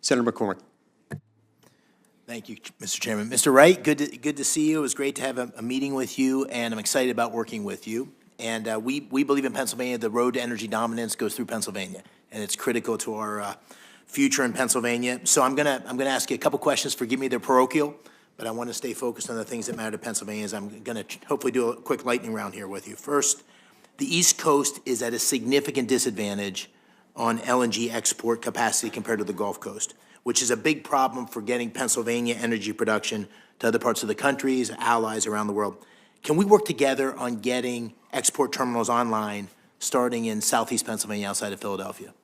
Senator McCormick. Thank you, Mr. Chairman. Mr. Wright, good to see you. It was great to have a meeting with you, and I'm excited about working with you. And we believe in Pennsylvania, the road to energy dominance goes through Pennsylvania, and it's critical to our future in Pennsylvania. So I'm gonna ask you a couple questions. Forgive me, they're parochial, but I want to stay focused on the things that matter to Pennsylvania. As I'm gonna hopefully do a quick lightning round here with you. First, the East Coast is at a significant disadvantage on LNG export capacity compared to the Gulf Coast, which is a big problem for getting Pennsylvania energy production to other parts of the country's allies around the world. Can we work together on getting export terminals online starting in southeast Pennsylvania outside of Philadelphia?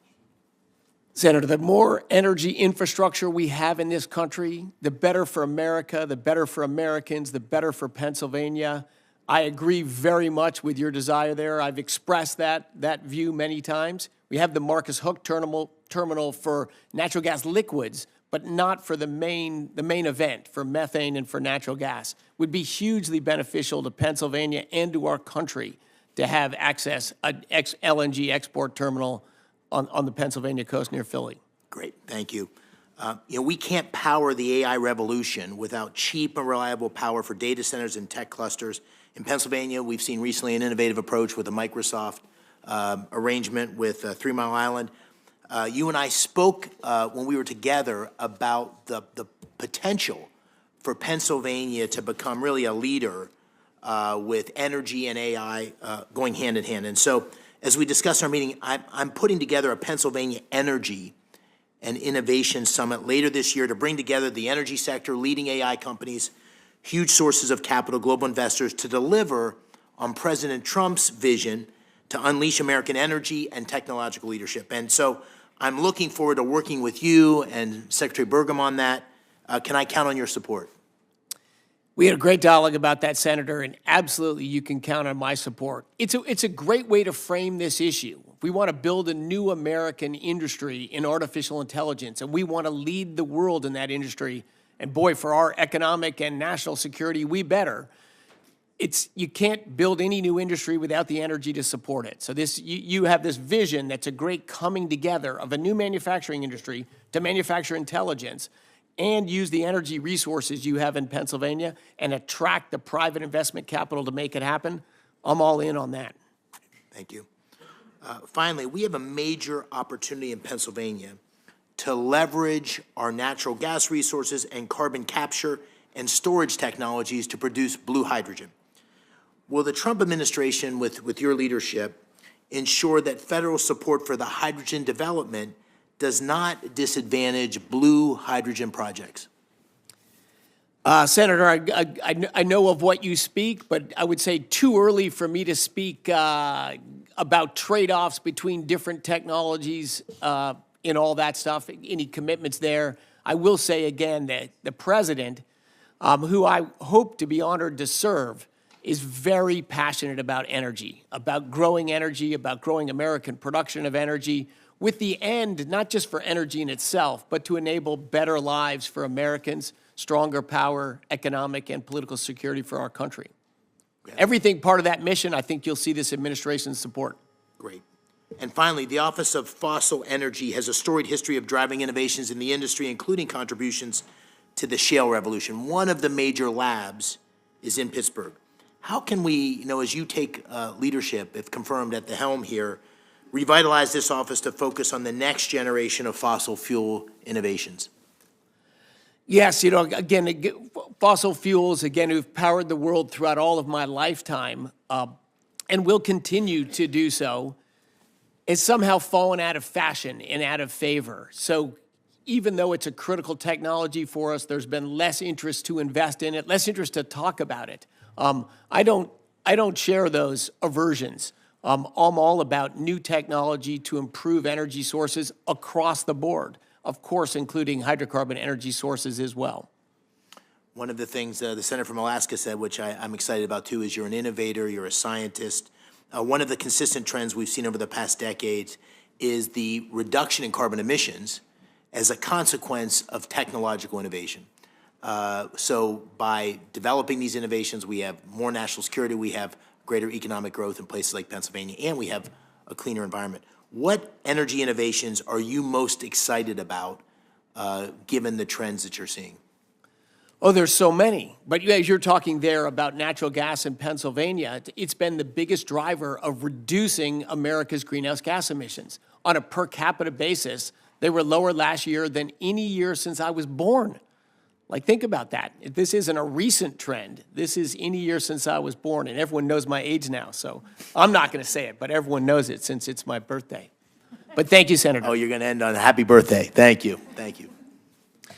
Senator, the more energy infrastructure we have in this country, the better for America, the better for Americans, the better for Pennsylvania. I agree very much with your desire there. I've expressed that view many times. We have the Marcus Hook terminal for natural gas liquids, but not for the main event, for methane and for natural gas. Would be hugely beneficial to Pennsylvania and to our country to have access an LNG export terminal on the Pennsylvania coast near Philly. Great, thank you. We can't power the AI revolution without cheap and reliable power for data centers and tech clusters. In Pennsylvania, we've seen recently an innovative approach with a Microsoft arrangement with 3 Mile Island. You and I spoke when we were together about the potential for Pennsylvania to become really a leader with energy and AI going hand in hand. And so, as we discussed in our meeting, I'm putting together a Pennsylvania Energy and Innovation Summit later this year to bring together the energy sector, leading AI companies, huge sources of capital, global investors, to deliver on President Trump's vision to unleash American energy and technological leadership. And so I'm looking forward to working with you and Secretary Burgum on that. Can I count on your support? We had a great dialogue about that, Senator, and absolutely you can count on my support. It's a great way to frame this issue. We want to build a new American industry in artificial intelligence, and we want to lead the world in that industry. And boy, for our economic and national security, we better. You can't build any new industry without the energy to support it. So you have this vision that's a great coming together of a new manufacturing industry to manufacture intelligence and use the energy resources you have in Pennsylvania and attract the private investment capital to make it happen. I'm all in on that. Thank you. Finally, we have a major opportunity in Pennsylvania to leverage our natural gas resources and carbon capture and storage technologies to produce blue hydrogen. Will the Trump administration, with your leadership, ensure that federal support for the hydrogen development does not disadvantage blue hydrogen projects? Senator, I know of what you speak, but I would say too early for me to speak about trade-offs between different technologies and all that stuff, any commitments there. I will say again that the president, who I hope to be honored to serve, is very passionate about energy, about growing American production of energy, with the end, not just for energy in itself, but to enable better lives for Americans, stronger power, economic and political security for our country. Yeah. Everything part of that mission, I think you'll see this administration's support. Great. And finally, the Office of Fossil Energy has a storied history of driving innovations in the industry, including contributions to the shale revolution. One of the major labs is in Pittsburgh. How can we, as you take leadership, if confirmed at the helm here, revitalize this office to focus on the next generation of fossil fuel innovations? Yes, again, fossil fuels, again, who've powered the world throughout all of my lifetime and will continue to do so, has somehow fallen out of fashion and out of favor. So even though it's a critical technology for us, there's been less interest to invest in it, less interest to talk about it. I don't share those aversions. I'm all about new technology to improve energy sources across the board, of course, including hydrocarbon energy sources as well. One of the things the senator from Alaska said, which I'm excited about too, is you're an innovator, you're a scientist. One of the consistent trends we've seen over the past decades is the reduction in carbon emissions as a consequence of technological innovation. So by developing these innovations, we have more national security, we have greater economic growth in places like Pennsylvania, and we have a cleaner environment. What energy innovations are you most excited about given the trends that you're seeing? Oh, there's so many. But as you're talking there about natural gas in Pennsylvania, it's been the biggest driver of reducing America's greenhouse gas emissions. On a per capita basis, they were lower last year than any year since I was born. Like, think about that. This isn't a recent trend. This is any year since I was born, and everyone knows my age now. So I'm not going to say it, but everyone knows it since it's my birthday. But thank you, Senator. Oh, you're going to end on a happy birthday. Thank you. Thank you.